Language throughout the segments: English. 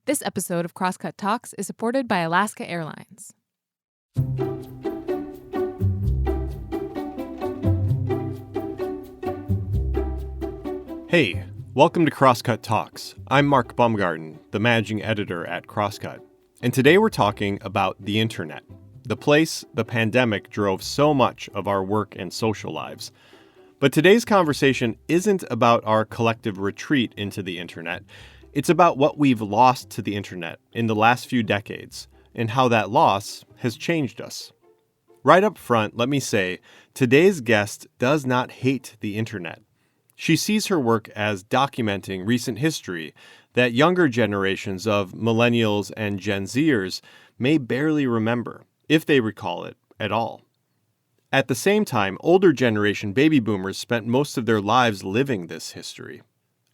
This episode of Crosscut Talks is supported by Alaska Airlines. Hey, welcome to Crosscut Talks. I'm Mark Baumgarten, the managing editor at Crosscut. And today we're talking about the internet, the place the pandemic drove so much of our work and social lives. But today's conversation isn't about our collective retreat into the internet. It's about what we've lost to the internet in the last few decades and how that loss has changed us. Right up front, let me say, today's guest does not hate the internet. She sees her work as documenting recent history that younger generations of millennials and Gen Zers may barely remember, if they recall it at all. At the same time, older generation baby boomers spent most of their lives living this history.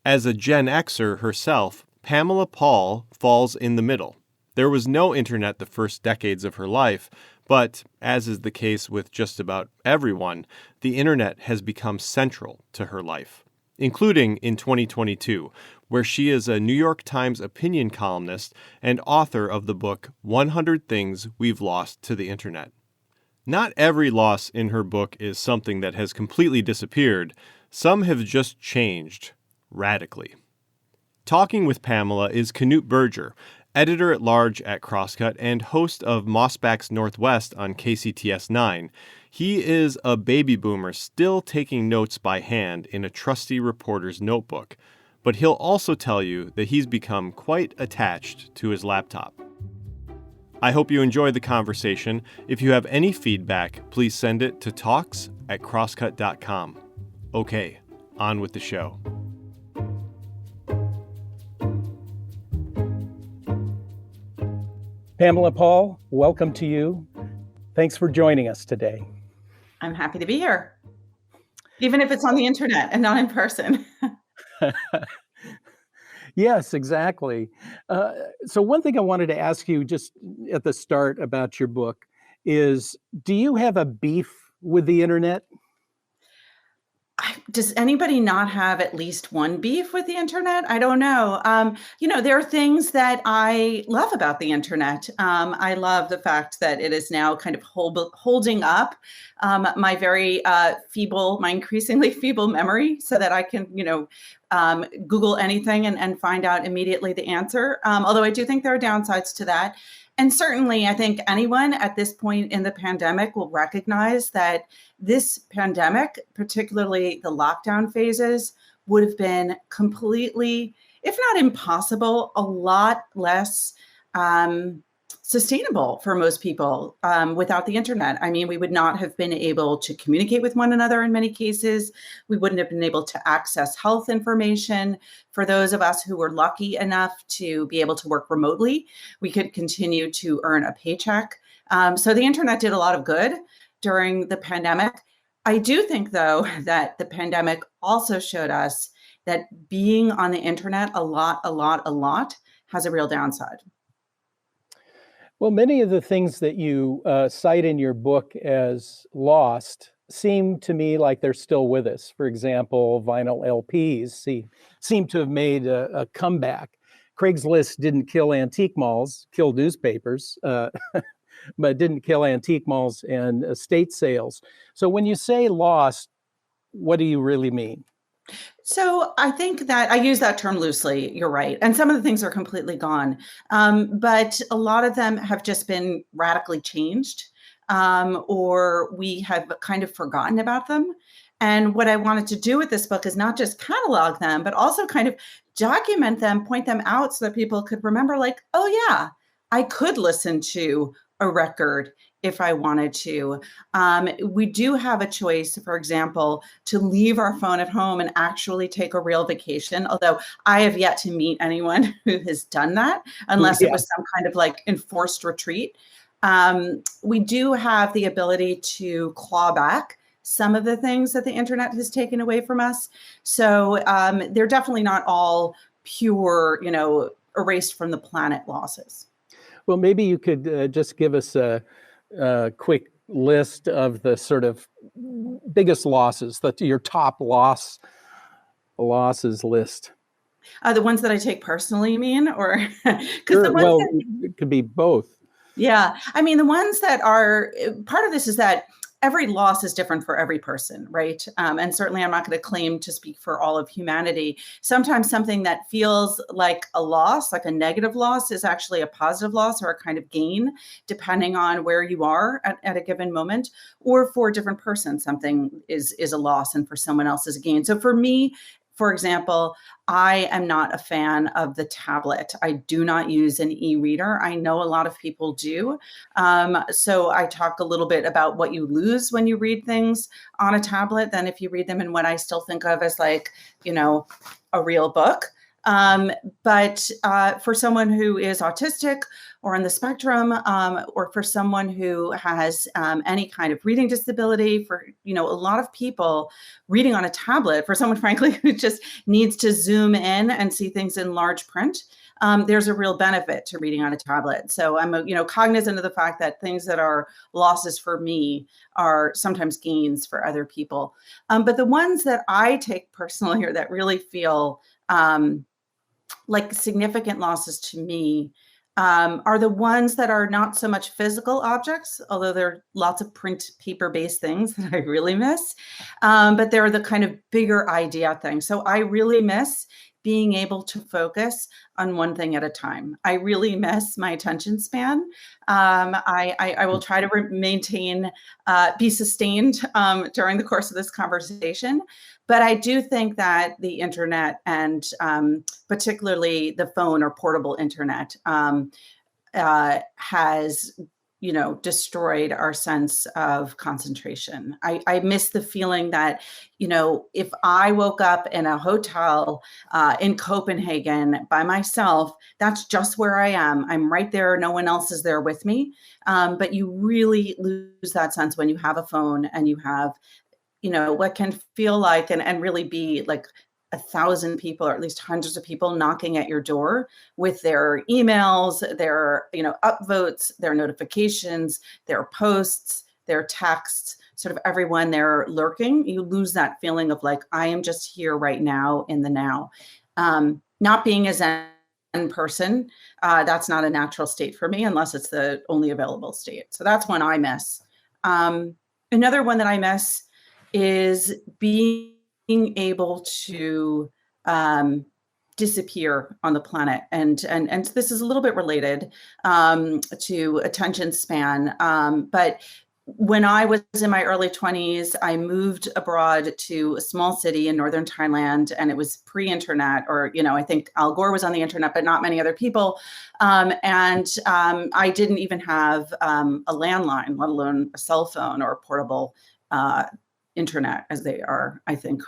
As a Gen Xer herself, Pamela Paul falls in the middle. There was no internet the first decades of her life, but, as is the case with just about everyone, the internet has become central to her life, including in 2022, where she is a New York Times opinion columnist and author of the book 100 Things We've Lost to the Internet. Not every loss in her book is something that has completely disappeared. Some have just changed radically. Talking with Pamela is Knut Berger, editor-at-large at Crosscut and host of Mossback's Northwest on KCTS 9. He is a baby boomer still taking notes by hand in a trusty reporter's notebook, but he'll also tell you that he's become quite attached to his laptop. I hope you enjoyed the conversation. If you have any feedback, please send it to talks@crosscut.com. Okay, on with the show. Pamela Paul, welcome to you. Thanks for joining us today. I'm happy to be here, even if it's on the internet and not in person. Yes, exactly. So one thing I wanted to ask you just at the start about your book is, do you have a beef with the internet? Does anybody not have at least one beef with the internet? I don't know. There are things that I love about the internet. I love the fact that it is now kind of holding up my very my increasingly feeble memory so that I can, Google anything and find out immediately the answer. Although I do think there are downsides to that. And certainly, I think anyone at this point in the pandemic will recognize that this pandemic, particularly the lockdown phases, would have been completely, if not impossible, a lot less sustainable for most people without the internet. I mean, we would not have been able to communicate with one another in many cases. We wouldn't have been able to access health information. For those of us who were lucky enough to be able to work remotely, we could continue to earn a paycheck. So the internet did a lot of good during the pandemic. I do think, though, that the pandemic also showed us that being on the internet a lot has a real downside. Well, many of the things that you cite in your book as lost seem to me like they're still with us. For example, vinyl LPs seem to have made a comeback. Craigslist didn't kill antique malls, killed newspapers, but didn't kill antique malls and estate sales. So when you say lost, what do you really mean? So I think that I use that term loosely. You're right. And some of the things are completely gone. But a lot of them have just been radically changed, or we have kind of forgotten about them. And what I wanted to do with this book is not just catalog them, but also kind of document them, point them out so that people could remember, like, oh yeah, I could listen to a record if I wanted to. We do have a choice, for example, to leave our phone at home and actually take a real vacation, although I have yet to meet anyone who has done that, unless it was some kind of like enforced retreat. We do have the ability to claw back some of the things that the internet has taken away from us. So they're definitely not all pure, erased from the planet losses. Well, maybe you could just give us a quick list of the sort of biggest losses, your top losses list. The ones that I take personally, you mean? Or because Sure. the ones Well, that, it could be both. yeah, I mean, the ones that are part of this is that every loss is different for every person, right? And certainly I'm not going to claim to speak for all of humanity. Sometimes something that feels like a loss, like a negative loss, is actually a positive loss or a kind of gain, depending on where you are at a given moment. Or for a different person, something is a loss, and for someone else is a gain. So for me, for example, I am not a fan of the tablet. I do not use an e-reader. I know a lot of people do. So I talk a little bit about what you lose when you read things on a tablet than if you read them in what I still think of as like, a real book. But for someone who is autistic or on the spectrum, or for someone who has any kind of reading disability, for a lot of people, reading on a tablet, for someone frankly who just needs to zoom in and see things in large print, there's a real benefit to reading on a tablet. So I'm cognizant of the fact that things that are losses for me are sometimes gains for other people. But the ones that I take personally, or that really feel like significant losses to me, are the ones that are not so much physical objects, although there are lots of print paper-based things that I really miss, but they're the kind of bigger idea things. So I really miss being able to focus on one thing at a time. I really miss my attention span. I will try to maintain, be sustained during the course of this conversation. But I do think that the internet, and particularly the phone or portable internet, has destroyed our sense of concentration. I miss the feeling that, if I woke up in a hotel in Copenhagen by myself, that's just where I am. I'm right there. No one else is there with me. But you really lose that sense when you have a phone and you have, what can feel like and really be like 1,000 people, or at least hundreds of people, knocking at your door with their emails, their upvotes, their notifications, their posts, their texts, sort of everyone there lurking. You lose that feeling of like, I am just here right now in the now. Not being a Zen person, that's not a natural state for me unless it's the only available state. So that's one I miss. Another one that I miss is being able to disappear on the planet. And this is a little bit related to attention span. But when I was in my early 20s, I moved abroad to a small city in northern Thailand, and it was pre-internet, or, I think Al Gore was on the internet, but not many other people. I didn't even have a landline, let alone a cell phone or a portable internet, as they are, I think,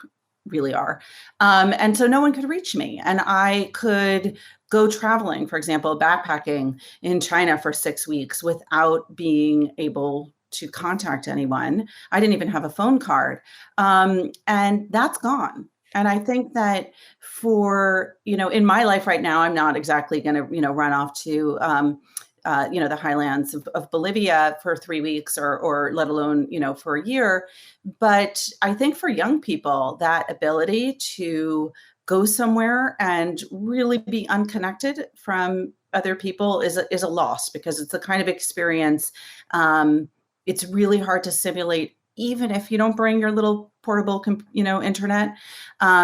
really are. And so no one could reach me. And I could go traveling, for example, backpacking in China for 6 weeks without being able to contact anyone. I didn't even have a phone card. And that's gone. And I think that for, in my life right now, I'm not exactly going to, run off to, the highlands of Bolivia for 3 weeks or let alone, for a year. But I think for young people, that ability to go somewhere and really be unconnected from other people is a loss, because it's the kind of experience it's really hard to simulate, even if you don't bring your little portable, internet,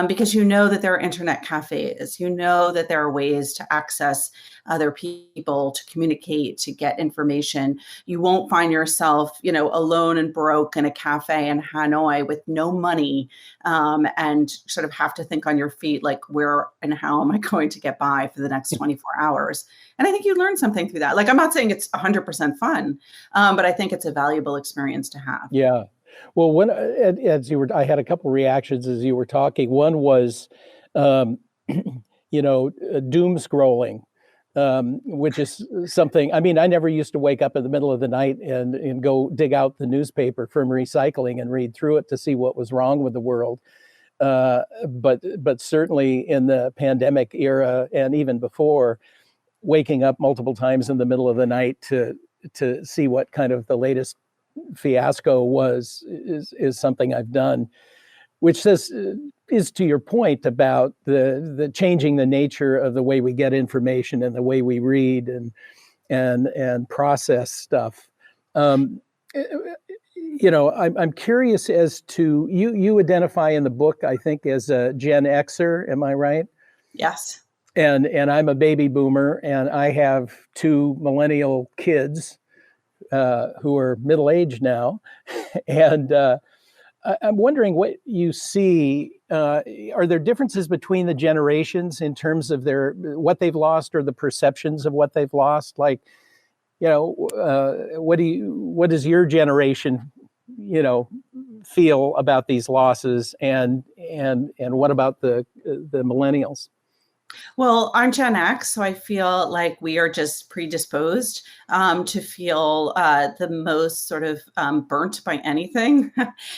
because that there are internet cafes, that there are ways to access other people, to communicate, to get information. You won't find yourself, alone and broke in a cafe in Hanoi with no money, and sort of have to think on your feet, like, where and how am I going to get by for the next 24 hours? And I think you learn something through that. Like, I'm not saying it's 100% fun, but I think it's a valuable experience to have. Yeah. Well, when I had a couple reactions as you were talking. One was, doom scrolling, which is something. I mean, I never used to wake up in the middle of the night and go dig out the newspaper from recycling and read through it to see what was wrong with the world. But certainly in the pandemic era and even before, waking up multiple times in the middle of the night to see what kind of the latest fiasco is something I've done. which is to your point about the changing the nature of the way we get information and the way we read and process stuff. I'm curious as to you identify in the book, I think, as a Gen Xer. Am I right? Yes. And I'm a baby boomer, and I have two millennial kids who are middle-aged now, and I'm wondering what you see. Are there differences between the generations in terms of what they've lost or the perceptions of what they've lost? Like, what does your generation, feel about these losses, and what about the millennials? Well, I'm Gen X, so I feel like we are just predisposed to feel the most sort of burnt by anything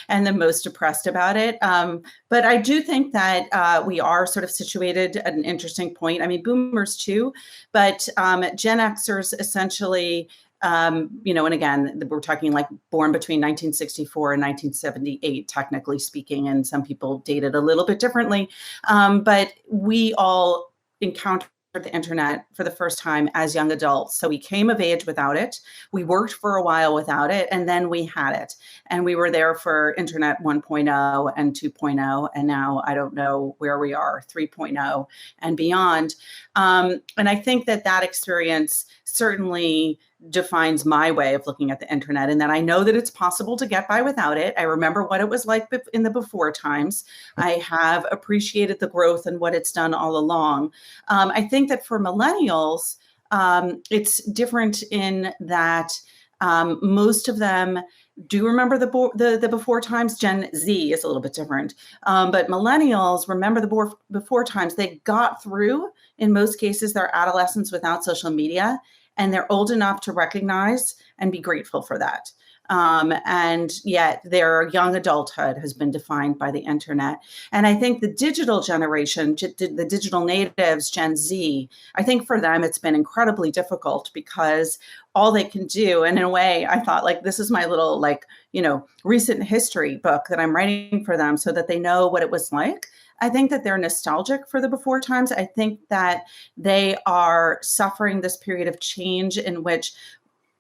and the most depressed about it. But I do think that we are sort of situated at an interesting point. I mean, boomers too, but Gen Xers essentially, and again, we're talking like born between 1964 and 1978, technically speaking, and some people date it a little bit differently. But we all encountered the internet for the first time as young adults. So we came of age without it. We worked for a while without it, and then we had it. And we were there for Internet 1.0 and 2.0. And now I don't know where we are, 3.0 and beyond. And I think that experience certainly defines my way of looking at the internet, and that I know that it's possible to get by without it. I remember what it was like in the before times. I have appreciated the growth and what it's done all along. I think that for millennials, it's different in that most of them do remember the before times. Gen Z is a little bit different, but millennials remember the before times. They got through, in most cases, their adolescence without social media, and they're old enough to recognize and be grateful for that. And yet their young adulthood has been defined by the internet. And I think the digital generation, the digital natives, Gen Z, I think for them it's been incredibly difficult because all they can do, and in a way I thought, like, this is my little recent history book that I'm writing for them so that they know what it was like. I think that they're nostalgic for the before times. I think that they are suffering this period of change in which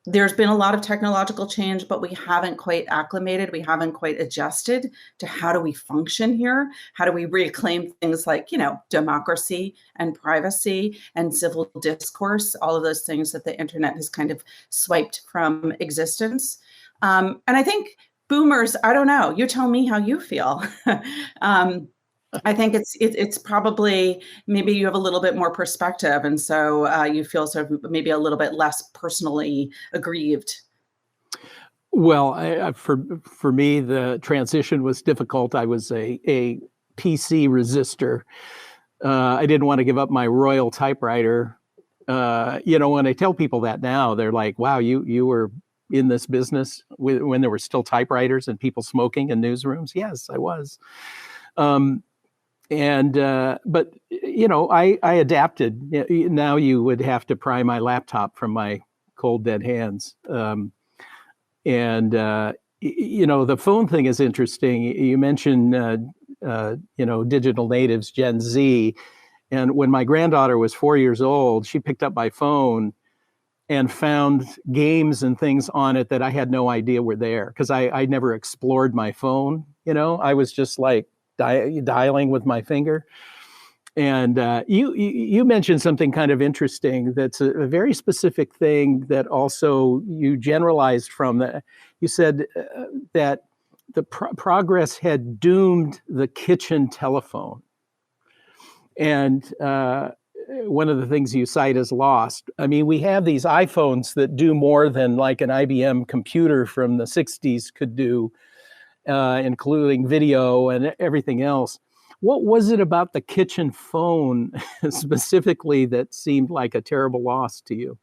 there's been a lot of technological change, but we haven't quite acclimated. We haven't quite adjusted to how do we function here? How do we reclaim things like, democracy and privacy and civil discourse, all of those things that the internet has kind of swiped from existence. And I think boomers, I don't know, you tell me how you feel. I think it's probably, maybe you have a little bit more perspective, and so you feel sort of maybe a little bit less personally aggrieved. Well, for me, the transition was difficult. I was a PC resistor. I didn't want to give up my Royal typewriter. When I tell people that now, they're like, "Wow, you were in this business when there were still typewriters and people smoking in newsrooms?" Yes, I was. But I adapted. Now you would have to pry my laptop from my cold, dead hands. The phone thing is interesting. You mentioned, digital natives, Gen Z. And when my granddaughter was 4 years old, she picked up my phone and found games and things on it that I had no idea were there, because I never explored my phone. I was just like, dialing with my finger. And you mentioned something kind of interesting that's a very specific thing that also you generalized from. That you said that the progress had doomed the kitchen telephone. And one of the things you cite as lost. I mean, we have these iPhones that do more than like an IBM computer from the 60s could do, including video and everything else. What was it about the kitchen phone specifically that seemed like a terrible loss to you?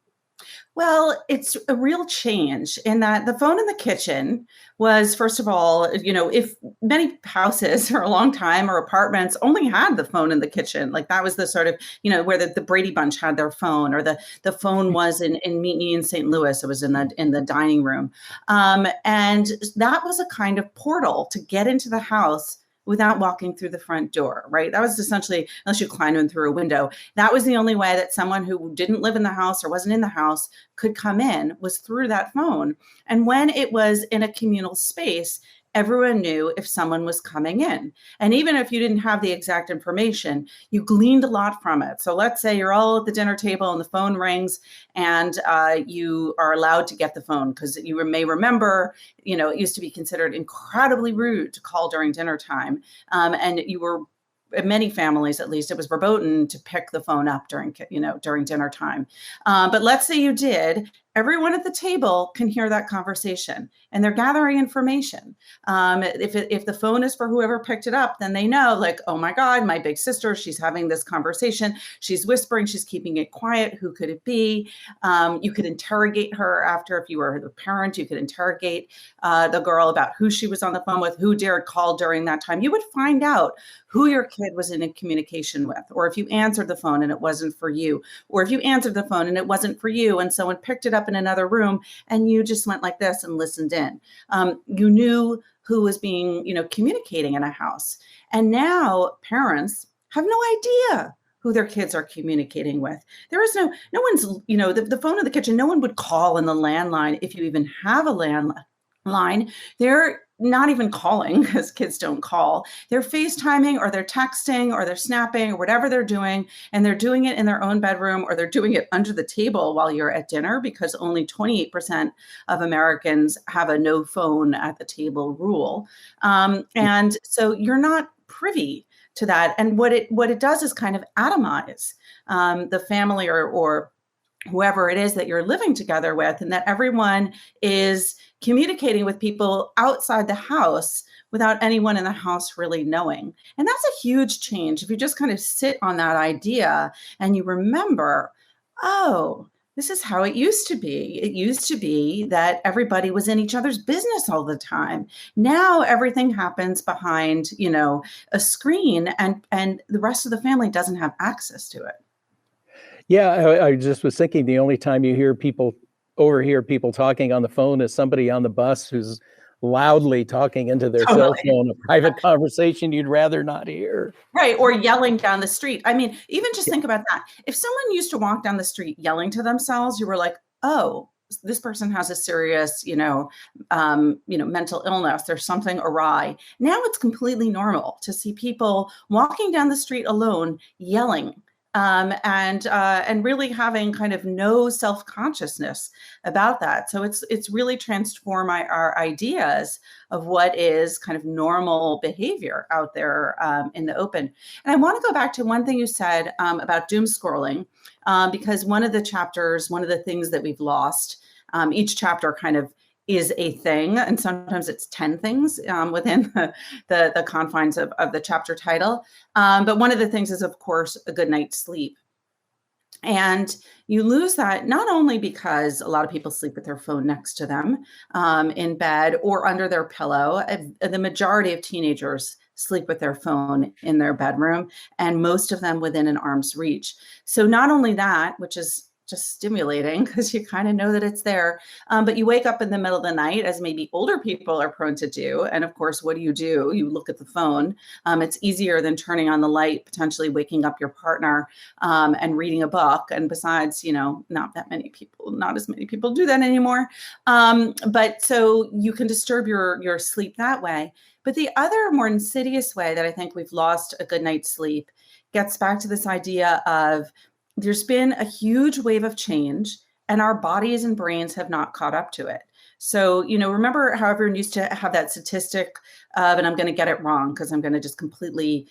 Well, it's a real change in that the phone in the kitchen was, first of all, if many houses for a long time or apartments only had the phone in the kitchen, like that was the sort of, where the Brady Bunch had their phone, or the phone was in Meet Me in St. Louis. It was in the dining room. And that was a kind of portal to get into the house without walking through the front door, right? That was essentially, unless you climbed in through a window, that was the only way that someone who didn't live in the house or wasn't in the house could come in, was through that phone. And when it was in a communal space, everyone knew if someone was coming in. And even if you didn't have the exact information, you gleaned a lot from it. So let's say you're all at the dinner table and the phone rings, and you are allowed to get the phone, because you may remember, it used to be considered incredibly rude to call during dinner time. And you were, in many families, at least, it was verboten to pick the phone up during dinner time. But let's say you did. Everyone at the table can hear that conversation, and they're gathering information. If the phone is for whoever picked it up, then they know, like, oh my God, my big sister, she's having this conversation. She's whispering, she's keeping it quiet. Who could it be? You could interrogate her after. If you were the parent, you could interrogate the girl about who she was on the phone with, who dared call during that time. You would find out who your kid was in communication with, or if you answered the phone and it wasn't for you, or if you answered the phone and it wasn't for you and someone picked it up in another room and you just went like this and listened in. You knew who was being, communicating in a house. And now parents have no idea who their kids are communicating with. There is no one's, the phone in the kitchen, no one would call in the landline if you even have a landline. They're not even calling, because kids don't call. They're FaceTiming, or they're texting, or they're snapping, or whatever they're doing. And they're doing it in their own bedroom, or they're doing it under the table while you're at dinner, because only 28% of Americans have a no phone at the table rule. And so you're not privy to that. And what it does is kind of atomize the family or whoever it is that you're living together with, and that everyone is communicating with people outside the house without anyone in the house really knowing. And that's a huge change. If you just kind of sit on that idea and you remember, oh, this is how it used to be. It used to be that everybody was in each other's business all the time. Now everything happens behind, a screen, and the rest of the family doesn't have access to it. Yeah, I just was thinking, the only time you overhear people talking on the phone is somebody on the bus who's loudly talking into their cell phone, a private conversation you'd rather not hear. Right, or yelling down the street. I mean, even just think about that. If someone used to walk down the street yelling to themselves, you were like, oh, this person has a serious, mental illness. There's something awry. Now it's completely normal to see people walking down the street alone, yelling. And really having kind of no self-consciousness about that. So it's really transformed our ideas of what is kind of normal behavior out there in the open. And I want to go back to one thing you said about doom scrolling, because one of the things that we've lost, each chapter kind of is a thing, and sometimes it's 10 things within the confines of the chapter title. But one of the things is, of course, a good night's sleep. And you lose that not only because a lot of people sleep with their phone next to them in bed or under their pillow. The majority of teenagers sleep with their phone in their bedroom, and most of them within an arm's reach. So not only that, which is just stimulating because you kind of know that it's there. But you wake up in the middle of the night, as maybe older people are prone to do. And of course, what do? You look at the phone. It's easier than turning on the light, potentially waking up your partner and reading a book. And besides, not as many people do that anymore. But so you can disturb your sleep that way. But the other more insidious way that I think we've lost a good night's sleep gets back to this idea of there's been a huge wave of change, and our bodies and brains have not caught up to it. So, remember how everyone used to have that statistic of, and I'm going to get it wrong because I'm going to just completely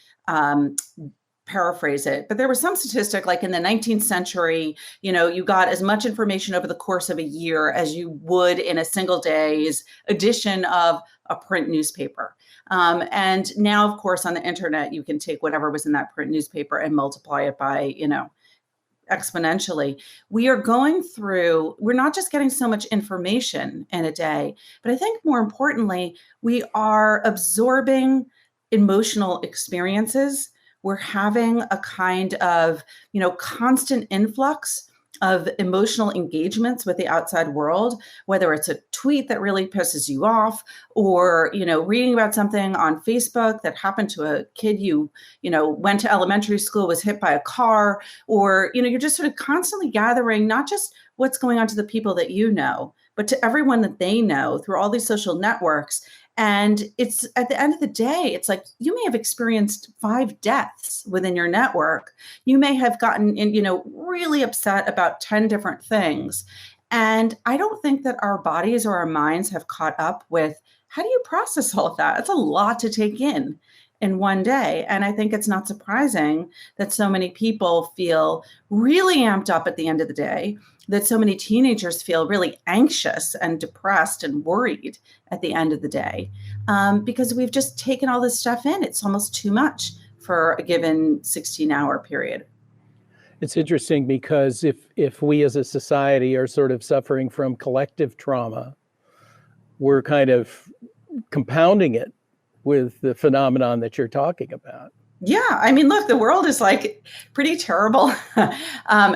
paraphrase it, but there was some statistic like in the 19th century, you got as much information over the course of a year as you would in a single day's edition of a print newspaper. And now, of course, on the internet, you can take whatever was in that print newspaper and multiply it by, exponentially. We're not just getting so much information in a day, but I think more importantly, we are absorbing emotional experiences. We're having a kind of, constant influx of emotional engagements with the outside world, whether it's a tweet that really pisses you off, or, reading about something on Facebook that happened to a kid went to elementary school, was hit by a car, or, you're just sort of constantly gathering not just what's going on to the people that you know, but to everyone that they know through all these social networks. And it's at the end of the day, it's like you may have experienced 5 deaths within your network. You may have gotten really upset about 10 different things. And I don't think that our bodies or our minds have caught up with how do you process all of that? It's a lot to take in one day. And I think it's not surprising that so many people feel really amped up at the end of the day, that so many teenagers feel really anxious and depressed and worried at the end of the day, because we've just taken all this stuff in. It's almost too much for a given 16-hour period. It's interesting because if we as a society are sort of suffering from collective trauma, we're kind of compounding it with the phenomenon that you're talking about. Yeah. I mean, look, the world is like pretty terrible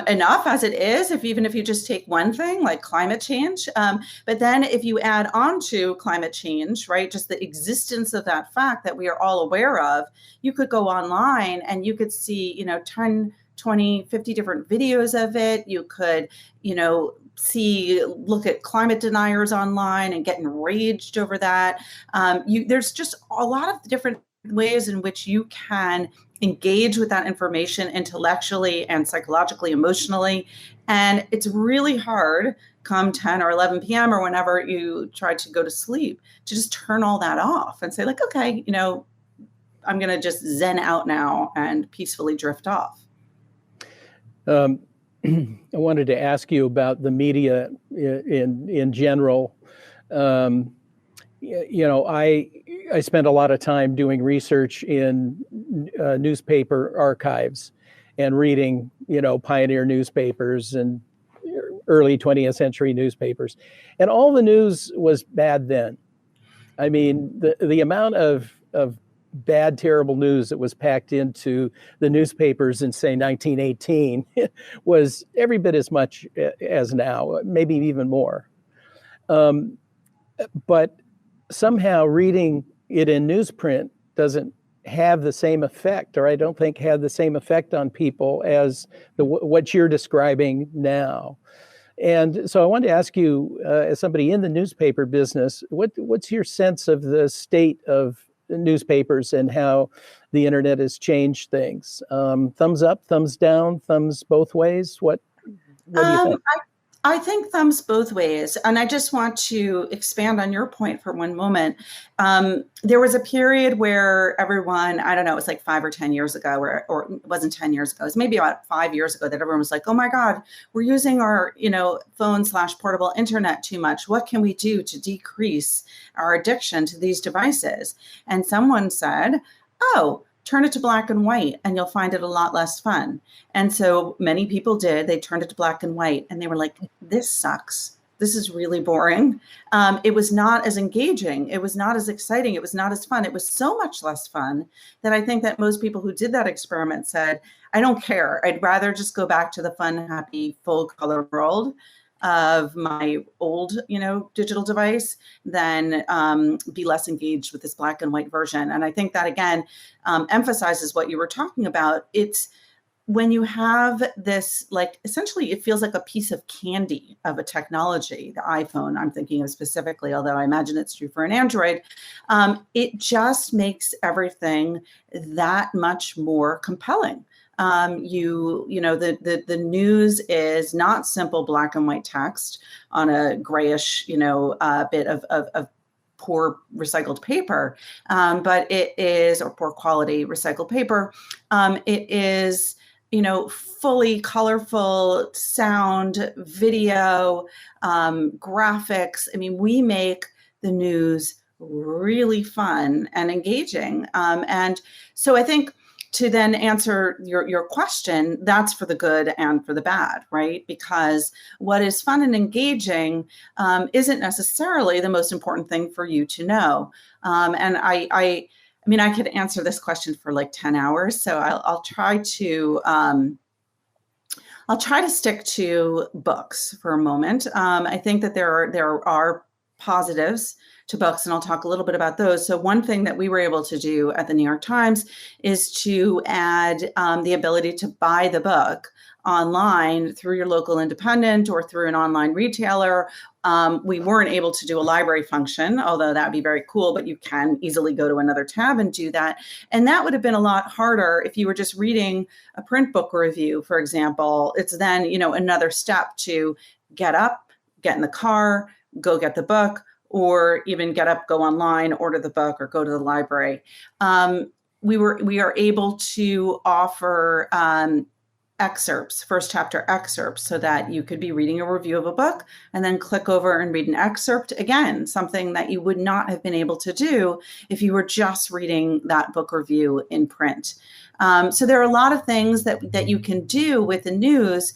enough as it is, even if you just take one thing like climate change. But then if you add on to climate change, right, just the existence of that fact that we are all aware of, you could go online and you could see, 10, 20, 50 different videos of it. You could, look at climate deniers online and get enraged over that. There's just a lot of different ways in which you can engage with that information intellectually and psychologically, emotionally. And it's really hard come 10 or 11 p.m. or whenever you try to go to sleep to just turn all that off and say like, okay, I'm going to just zen out now and peacefully drift off. I wanted to ask you about the media in general. I spent a lot of time doing research in newspaper archives and reading, pioneer newspapers and early 20th century newspapers. And all the news was bad then. I mean, the amount of bad, terrible news that was packed into the newspapers in, say, 1918 was every bit as much as now, maybe even more. But somehow reading it in newsprint doesn't have the same effect, or I don't think had the same effect on people as what you're describing now. And so I wanted to ask you, as somebody in the newspaper business, what's your sense of the state of newspapers and how the internet has changed things? Thumbs up, thumbs down, thumbs both ways? What do you think? I think thumbs both ways. And I just want to expand on your point for one moment. There was a period where everyone, I don't know, it was like 5 or 10 years ago, or it wasn't 10 years ago, it was maybe about 5 years ago that everyone was like, oh my God, we're using our, phone/portable internet too much. What can we do to decrease our addiction to these devices? And someone said, oh, turn it to black and white and you'll find it a lot less fun. And so many people did. They turned it to black and white and they were like, this sucks. This is really boring. It was not as engaging. It was not as exciting. It was not as fun. It was so much less fun that I think that most people who did that experiment said, I don't care. I'd rather just go back to the fun, happy, full color world of my old, digital device than be less engaged with this black and white version. And I think that, again, emphasizes what you were talking about. It's when you have this, like, essentially it feels like a piece of candy of a technology, the iPhone I'm thinking of specifically, although I imagine it's true for an Android, it just makes everything that much more compelling. The news is not simple black and white text on a grayish, bit of poor recycled paper, but it is, or poor quality recycled paper. It is, fully colorful sound, video, graphics. I mean, we make the news really fun and engaging. And so I think, to then answer your question, that's for the good and for the bad, right? Because what is fun and engaging isn't necessarily the most important thing for you to know. And I could answer this question for like 10 hours, so I'll try to I'll try to stick to books for a moment. I think that there are positives to books, and I'll talk a little bit about those. So one thing that we were able to do at the New York Times is to add the ability to buy the book online through your local independent or through an online retailer. We weren't able to do a library function, although that'd be very cool, but you can easily go to another tab and do that. And that would have been a lot harder if you were just reading a print book review, for example. It's then, another step to get up, get in the car, go get the book, or even get up, go online, order the book, or go to the library. We are able to offer excerpts, first chapter excerpts, so that you could be reading a review of a book and then click over and read an excerpt again, something that you would not have been able to do if you were just reading that book review in print. So there are a lot of things that you can do with the news.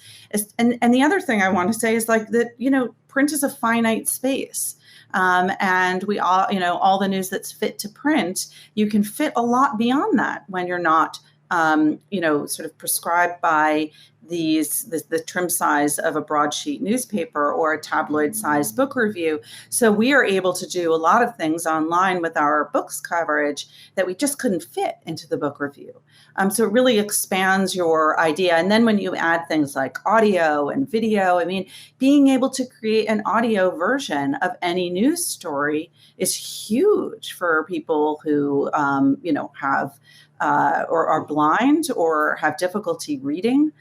And the other thing I want to say is that, print is a finite space. And we all the news that's fit to print, you can fit a lot beyond that when you're not sort of prescribed by the trim size of a broadsheet newspaper or a tabloid sized book review. So we are able to do a lot of things online with our books coverage that we just couldn't fit into the book review. So it really expands your idea. And then when you add things like audio and video, being able to create an audio version of any news story is huge for people who, have or are blind or have difficulty reading.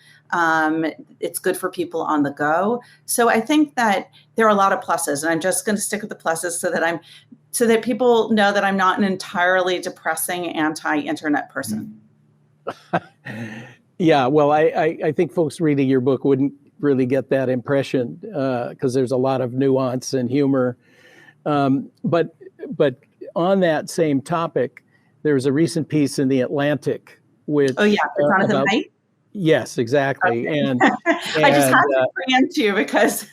It's good for people on the go. So I think that there are a lot of pluses, and I'm just going to stick with the pluses so that people know that I'm not an entirely depressing anti-internet person. Yeah, well, I think folks reading your book wouldn't really get that impression because there's a lot of nuance and humor. But on that same topic, there's a recent piece in The Atlantic which Jonathan Haidt. Yes, exactly. Okay. And I just had to preempt you because,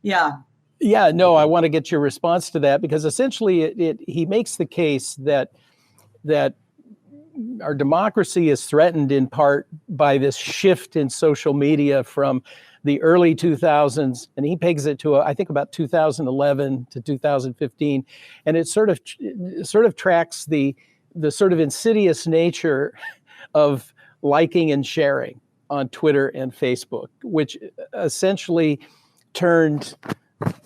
yeah. Yeah, no, I want to get your response to that because essentially he makes the case that our democracy is threatened in part by this shift in social media from the early 2000s, and he pegs it to I think about 2011 to 2015, and it sort of tracks the sort of insidious nature of liking and sharing on Twitter and Facebook, which essentially turned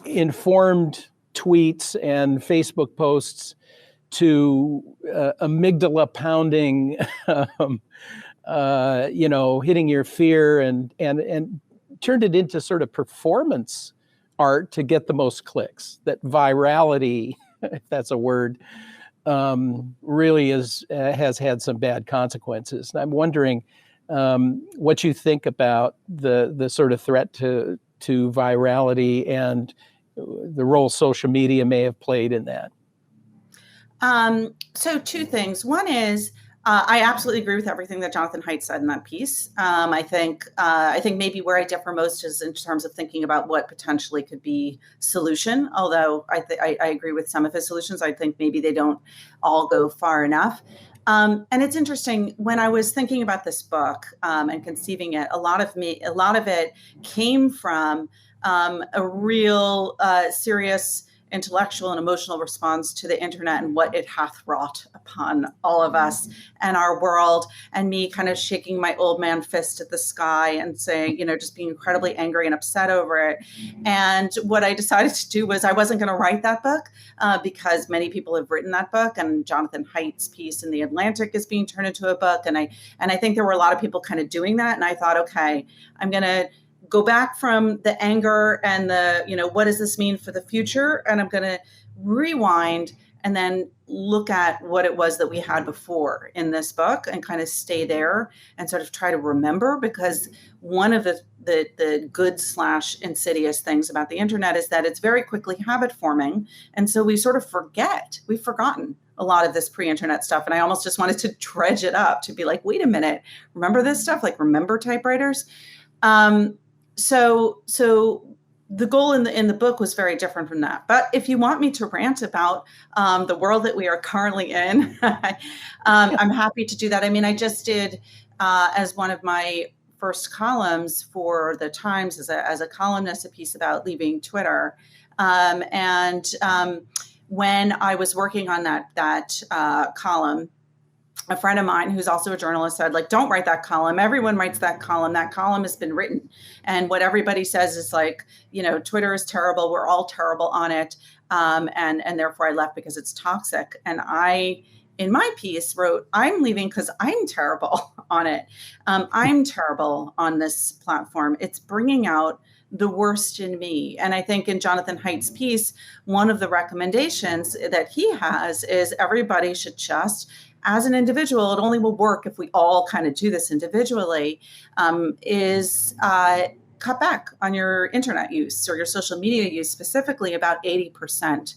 informed tweets and Facebook posts to amygdala pounding, hitting your fear and turned it into sort of performance art to get the most clicks. That virality, if that's a word, really has had some bad consequences. And I'm wondering what you think about the sort of threat to virality and the role social media may have played in that. So two things. One is I absolutely agree with everything that Jonathan Haidt said in that piece. I think maybe where I differ most is in terms of thinking about what potentially could be solution. Although I agree with some of his solutions, I think maybe they don't all go far enough. And it's interesting when I was thinking about this book and conceiving it. A lot of it came from a real serious intellectual and emotional response to the internet and what it hath wrought upon all of us and our world, and me kind of shaking my old man fist at the sky and saying, just being incredibly angry and upset over it. And what I decided to do was I wasn't going to write that book because many people have written that book, and Jonathan Haidt's piece in The Atlantic is being turned into a book. And I think there were a lot of people kind of doing that. And I thought, okay, I'm going to go back from the anger and what does this mean for the future? And I'm going to rewind and then look at what it was that we had before in this book and kind of stay there and sort of try to remember, because one of the good/insidious things about the internet is that it's very quickly habit forming. And so we sort of we've forgotten a lot of this pre-internet stuff. And I almost just wanted to dredge it up to be like, wait a minute, remember this stuff? Like, remember typewriters? So the goal in the book was very different from that. But if you want me to rant about the world that we are currently in, I'm happy to do that. I mean, I just did, as one of my first columns for the Times as a columnist, a piece about leaving Twitter. When I was working on that column, a friend of mine who's also a journalist said, like, don't write that column. Everyone writes that column. That column has been written. And what everybody says is like, Twitter is terrible. We're all terrible on it. And therefore I left because it's toxic. And I, in my piece, wrote, I'm leaving because I'm terrible on it. I'm terrible on this platform. It's bringing out the worst in me. And I think in Jonathan Haidt's piece, one of the recommendations that he has is everybody should just, as an individual, it only will work if we all kind of do this individually, cut back on your internet use or your social media use, specifically about 80%.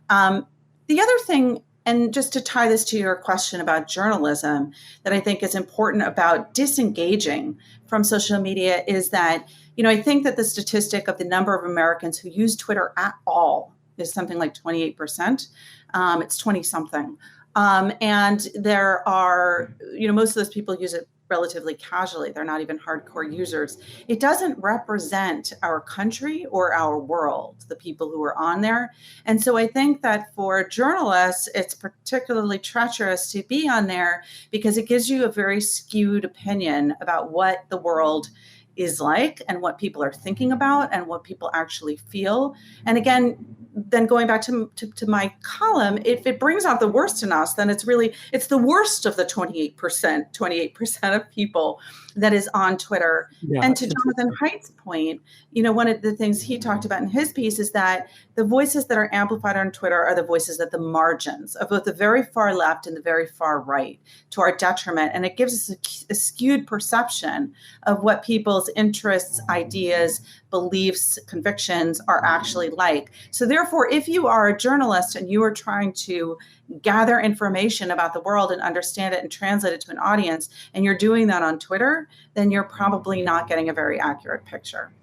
The other thing, and just to tie this to your question about journalism, that I think is important about disengaging from social media is that, I think that the statistic of the number of Americans who use Twitter at all is something like 28%. It's 20 something. And there are, most of those people use it relatively casually. They're not even hardcore users. It doesn't represent our country or our world, the people who are on there. And so I think that for journalists, it's particularly treacherous to be on there because it gives you a very skewed opinion about what the world is like and what people are thinking about and what people actually feel. And again, then going back to my column, if it brings out the worst in us, then it's the worst of the 28% of people that is on Twitter. Yeah, and to Jonathan Haidt's point, one of the things he talked about in his piece is that the voices that are amplified on Twitter are the voices at the margins of both the very far left and the very far right, to our detriment. And it gives us a skewed perception of what people's interests, ideas, beliefs, convictions are actually like. So therefore, if you are a journalist and you are trying to gather information about the world and understand it and translate it to an audience, and you're doing that on Twitter, then you're probably not getting a very accurate picture.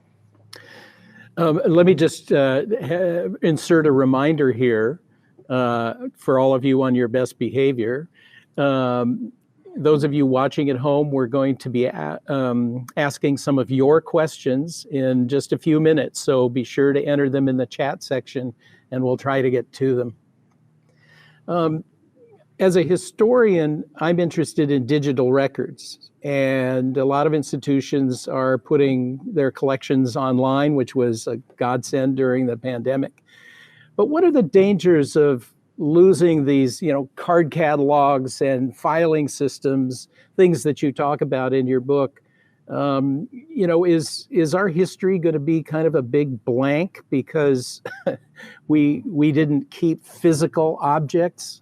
Let me just insert a reminder here for all of you on your best behavior. Those of you watching at home, we're going to be asking some of your questions in just a few minutes. So be sure to enter them in the chat section and we'll try to get to them. As a historian, I'm interested in digital records, and a lot of institutions are putting their collections online, which was a godsend during the pandemic. But what are the dangers of losing these, card catalogs and filing systems, things that you talk about in your book? Is our history going to be kind of a big blank because we didn't keep physical objects?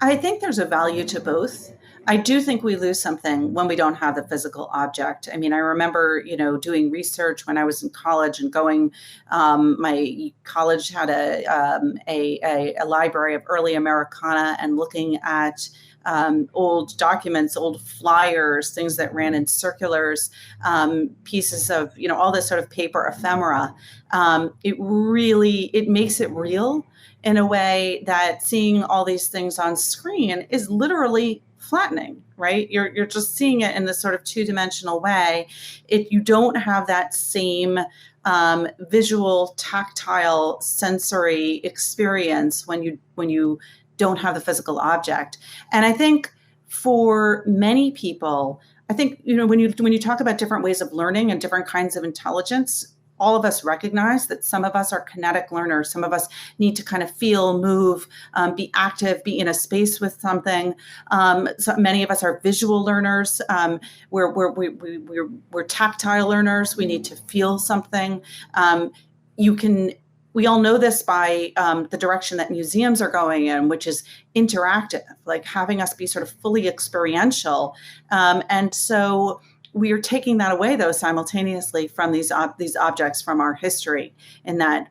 I think there's a value to both. I do think we lose something when we don't have the physical object. I mean, I remember, doing research when I was in college and going, my college had a library of early Americana and looking at old documents, old flyers, things that ran in circulars, pieces of, all this sort of paper ephemera. It makes it real in a way that seeing all these things on screen is literally flattening, right? You're just seeing it in this sort of two-dimensional way. You don't have that same visual, tactile, sensory experience when you don't have the physical object. And I think for many people, when you talk about different ways of learning and different kinds of intelligence, all of us recognize that some of us are kinetic learners. Some of us need to kind of feel, move, be active, be in a space with something. So many of us are visual learners. We're tactile learners. We need to feel something. We all know this by the direction that museums are going in, which is interactive, like having us be sort of fully experiential. And so we are taking that away, though, simultaneously from these objects from our history, in that,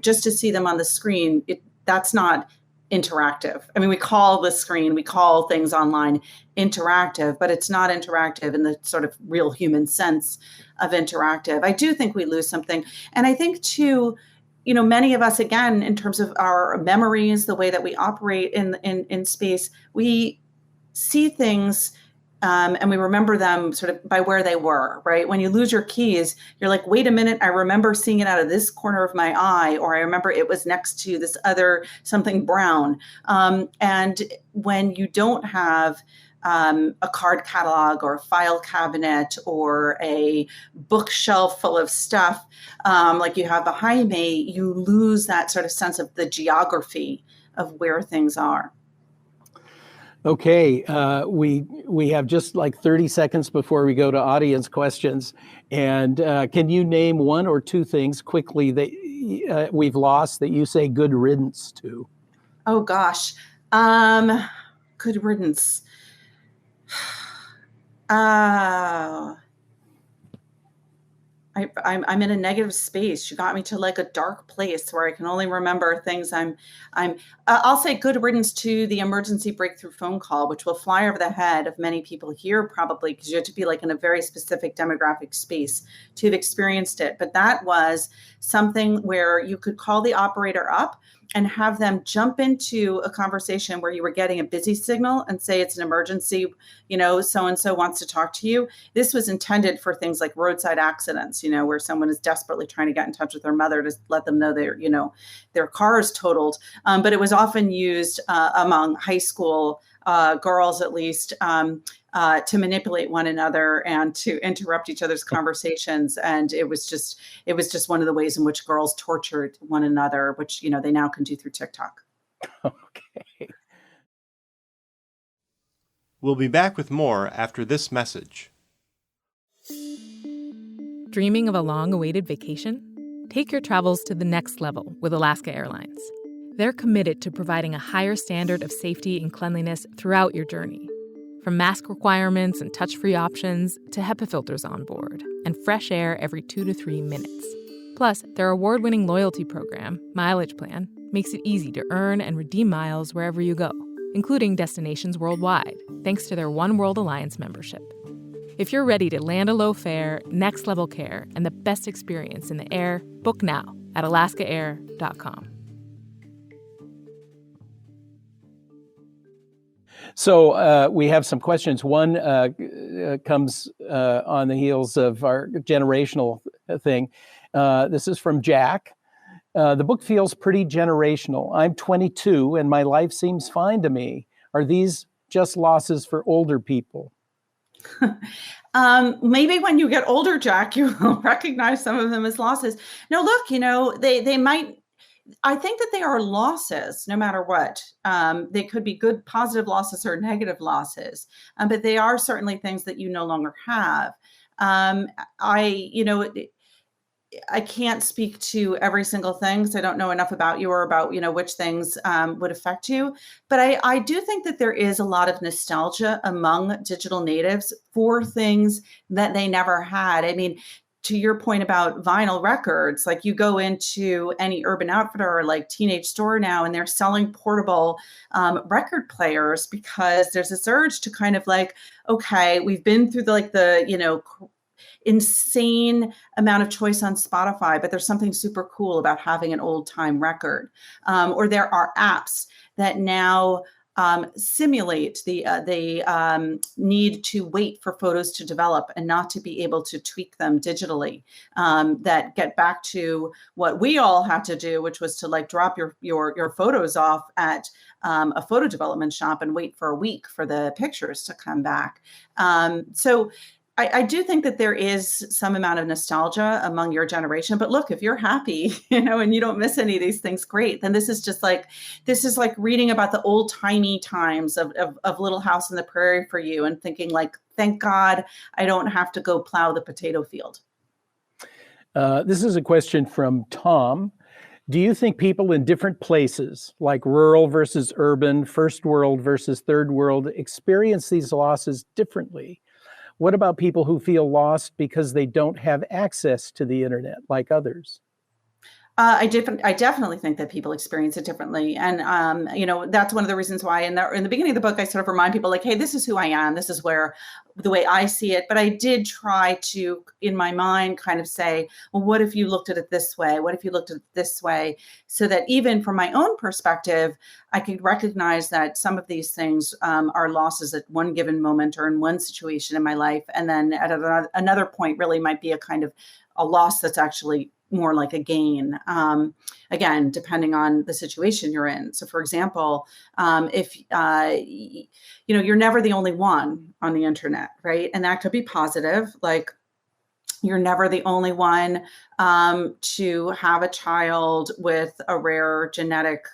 just to see them on the screen, that's not interactive. I mean, we call things online interactive, but it's not interactive in the sort of real human sense of interactive. I do think we lose something. And I think, too, many of us, again, in terms of our memories, the way that we operate in space, we see things And we remember them sort of by where they were, right? When you lose your keys, you're like, wait a minute, I remember seeing it out of this corner of my eye, or I remember it was next to this other something brown. And when you don't have a card catalog or a file cabinet or a bookshelf full of stuff like you have behind me, you lose that sort of sense of the geography of where things are. Okay, we have just like 30 seconds before we go to audience questions. And can you name one or two things quickly that we've lost that you say good riddance to? Oh gosh, good riddance. I'm in a negative space. You got me to like a dark place where I can only remember things. I'll say good riddance to the emergency breakthrough phone call, which will fly over the head of many people here probably, because you have to be like in a very specific demographic space to have experienced it. But that was something where you could call the operator up and have them jump into a conversation where you were getting a busy signal and say it's an emergency, so-and-so wants to talk to you. This was intended for things like roadside accidents, where someone is desperately trying to get in touch with their mother to let them know their car is totaled. But it was often used among high school girls, at least, to manipulate one another and to interrupt each other's conversations. And it was just one of the ways in which girls tortured one another, which, they now can do through TikTok. Okay. We'll be back with more after this message. Dreaming of a long-awaited vacation? Take your travels to the next level with Alaska Airlines. They're committed to providing a higher standard of safety and cleanliness throughout your journey. From mask requirements and touch-free options to HEPA filters on board and fresh air every 2 to 3 minutes. Plus, their award-winning loyalty program, Mileage Plan, makes it easy to earn and redeem miles wherever you go, including destinations worldwide, thanks to their One World Alliance membership. If you're ready to land a low fare, next-level care, and the best experience in the air, book now at alaskaair.com. So we have some questions. One comes on the heels of our generational thing. This is from Jack. The book feels pretty generational. I'm 22 and my life seems fine to me. Are these just losses for older people? Maybe when you get older, Jack, you will recognize some of them as losses. No, look, they might. I think that they are losses no matter what. They could be good, positive losses or negative losses, but they are certainly things that you no longer have. I can't speak to every single thing, so I don't know enough about you or about, which things would affect you. But I do think that there is a lot of nostalgia among digital natives for things that they never had. I mean, to your point about vinyl records, like you go into any Urban Outfitter or like Teenage Store now, and they're selling portable record players because there's this urge to kind of like, okay, we've been through the insane amount of choice on Spotify, but there's something super cool about having an old time record. Or there are apps that now simulate the need to wait for photos to develop and not to be able to tweak them digitally, that get back to what we all had to do, which was to like drop your photos off at a photo development shop and wait for a week for the pictures to come back. So I do think that there is some amount of nostalgia among your generation, but look, if you're happy, and you don't miss any of these things, great. Then this is like reading about the old timey times of Little House on the Prairie for you and thinking like, thank God I don't have to go plow the potato field. This is a question from Tom. Do you think people in different places, like rural versus urban, first world versus third world, experience these losses differently? What about people who feel lost because they don't have access to the internet like others? I definitely think that people experience it differently. And, that's one of the reasons why in the beginning of the book, I sort of remind people like, hey, this is who I am. This is the way I see it. But I did try to, in my mind, kind of say, well, what if you looked at it this way? What if you looked at it this way? So that even from my own perspective, I could recognize that some of these things are losses at one given moment or in one situation in my life. And then at another point really might be a kind of a loss that's actually more like a gain, again, depending on the situation you're in. So for example, if, you're never the only one on the internet, right? And that could be positive. Like you're never the only one to have a child with a rare genetic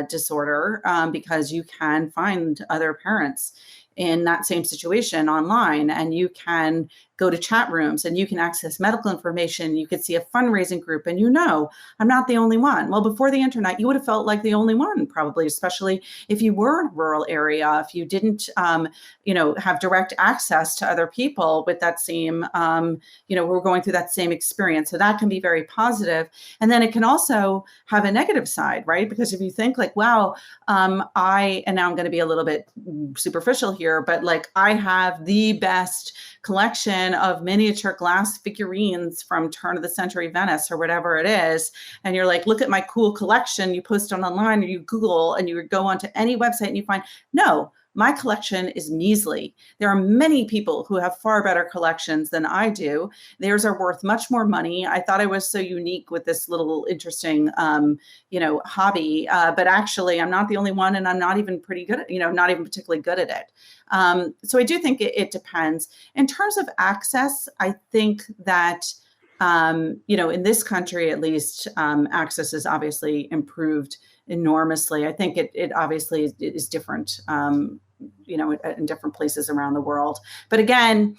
disorder, because you can find other parents in that same situation online, and you can go to chat rooms and you can access medical information. You could see a fundraising group and I'm not the only one. Well, before the internet, you would have felt like the only one probably, especially if you were in a rural area, if you didn't, have direct access to other people with that same, we're going through that same experience. So that can be very positive. And then it can also have a negative side, right? Because if you think like, wow, and now I'm going to be a little bit superficial here, but like I have the best collection of miniature glass figurines from turn of the century Venice or whatever it is. And you're like, look at my cool collection. You post it online or you Google and you go onto any website and you find, no, my collection is measly. There are many people who have far better collections than I do. Theirs are worth much more money. I thought I was so unique with this little interesting, hobby, but actually I'm not the only one, and I'm not even pretty good at, not even particularly good at it. So I do think it depends. In terms of access, I think that, in this country, at least, access is obviously improved enormously. I think it obviously is different, in different places around the world. But again,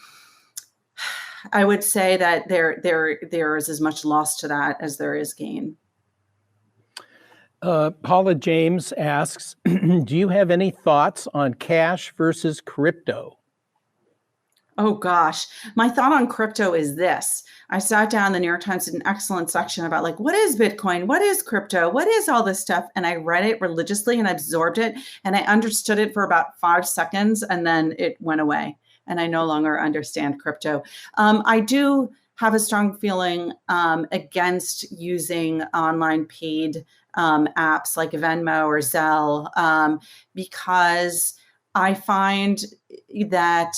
I would say that there is as much loss to that as there is gain. Paula James asks, do you have any thoughts on cash versus crypto? Oh gosh, my thought on crypto is this. I sat down, the New York Times did an excellent section about like, what is Bitcoin? What is crypto? What is all this stuff? And I read it religiously and absorbed it. And I understood it for about 5 seconds and then it went away. And I no longer understand crypto. I do have a strong feeling against using online paid apps like Venmo or Zelle, because I find that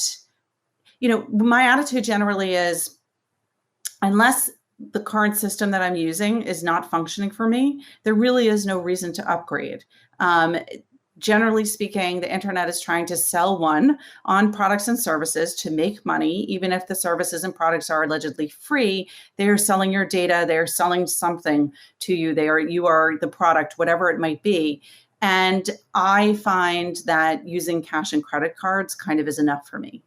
my attitude generally is, unless the current system that I'm using is not functioning for me, there really is no reason to upgrade. Generally speaking, the internet is trying to sell on products and services to make money. Even if the services and products are allegedly free, they're selling your data, they're selling something to you. You are the product, whatever it might be. And I find that using cash and credit cards kind of is enough for me.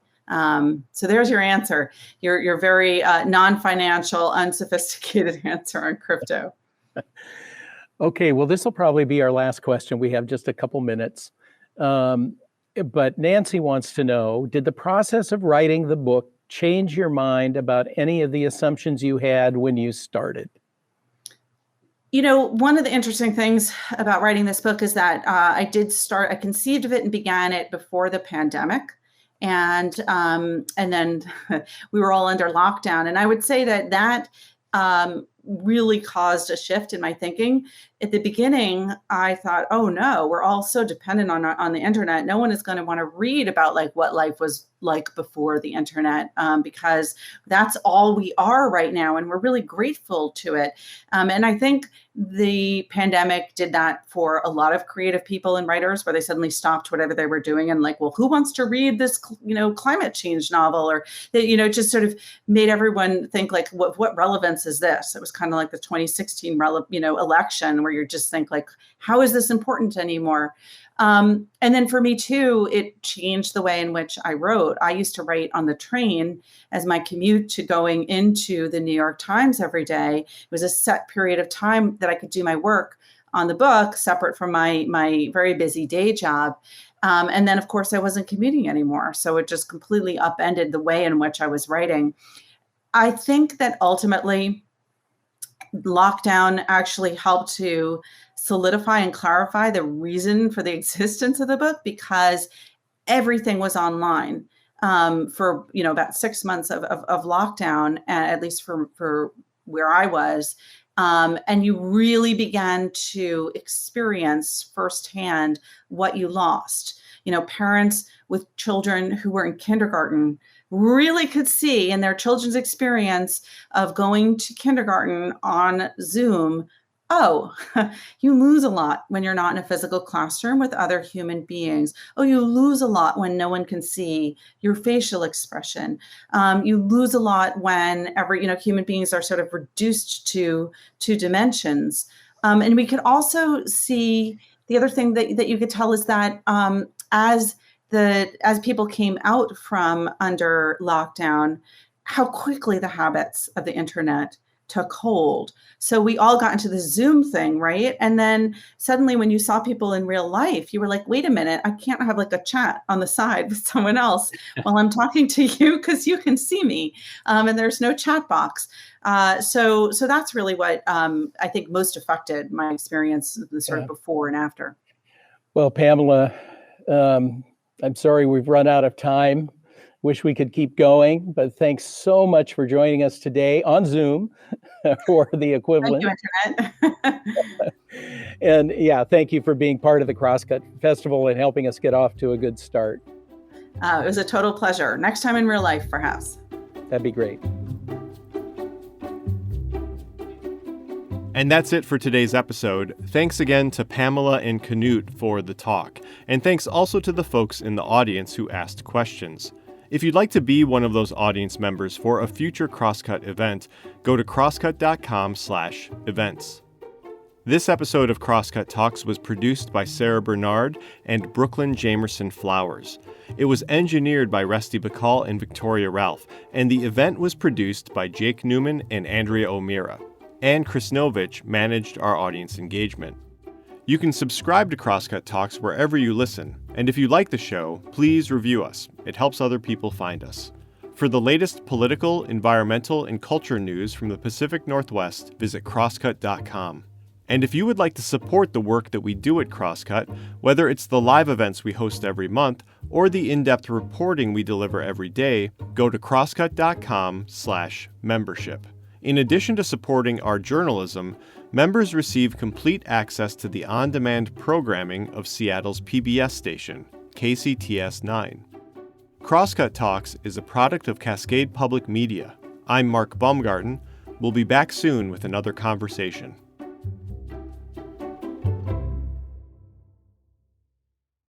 So there's your answer. Your very non-financial, unsophisticated answer on crypto. Okay, well, this will probably be our last question. We have just a couple minutes. But Nancy wants to know, did the process of writing the book change your mind about any of the assumptions you had when you started? One of the interesting things about writing this book is that I conceived of it and began it before the pandemic. And then we were all under lockdown. And I would say that really caused a shift in my thinking. At the beginning, I thought, oh no, we're all so dependent on the internet. No one is going to want to read about like what life was like before the internet, because that's all we are right now. And we're really grateful to it. And I think the pandemic did that for a lot of creative people and writers, where they suddenly stopped whatever they were doing and like, well, who wants to read this, climate change novel? Or that, just sort of made everyone think like, what relevance is this? It was kind of like the 2016 election, where you just think like, how is this important anymore? And then for me too, it changed the way in which I wrote. I used to write on the train as my commute to going into the New York Times every day. It was a set period of time that I could do my work on the book, separate from my very busy day job. And then of course I wasn't commuting anymore. So it just completely upended the way in which I was writing. I think that ultimately lockdown actually helped to solidify and clarify the reason for the existence of the book, because everything was online for about 6 months of lockdown, at least for where I was. And you really began to experience firsthand what you lost. Parents with children who were in kindergarten really could see in their children's experience of going to kindergarten on Zoom, oh, you lose a lot when you're not in a physical classroom with other human beings. Oh, you lose a lot when no one can see your facial expression. You lose a lot when human beings are sort of reduced to two dimensions. And we could also see the other thing that you could tell is that as people came out from under lockdown, how quickly the habits of the internet took hold. So we all got into the Zoom thing, right? And then suddenly when you saw people in real life, you were like, wait a minute, I can't have like a chat on the side with someone else while I'm talking to you because you can see me, and there's no chat box. So that's really what I think most affected my experience sort of before and after. Well, Pamela, I'm sorry we've run out of time. Wish we could keep going, but thanks so much for joining us today on Zoom or the equivalent. Thank you, Internet. And thank you for being part of the Crosscut Festival and helping us get off to a good start. It was a total pleasure. Next time in real life, perhaps. That'd be great. And that's it for today's episode. Thanks again to Pamela and Knut for the talk. And thanks also to the folks in the audience who asked questions. If you'd like to be one of those audience members for a future Crosscut event, go to crosscut.com/events. This episode of Crosscut Talks was produced by Sarah Bernard and Brooklyn Jamerson Flowers. It was engineered by Rusty Bacall and Victoria Ralph, and the event was produced by Jake Newman and Andrea O'Meara. Ann Krisnovich managed our audience engagement. You can subscribe to Crosscut Talks wherever you listen, and if you like the show, please review us. It helps other people find us. For the latest political, environmental, and culture news from the Pacific Northwest, visit crosscut.com. And if you would like to support the work that we do at Crosscut, whether it's the live events we host every month or the in-depth reporting we deliver every day, go to crosscut.com/membership. In addition to supporting our journalism, members receive complete access to the on-demand programming of Seattle's PBS station, KCTS 9. Crosscut Talks is a product of Cascade Public Media. I'm Mark Baumgarten. We'll be back soon with another conversation.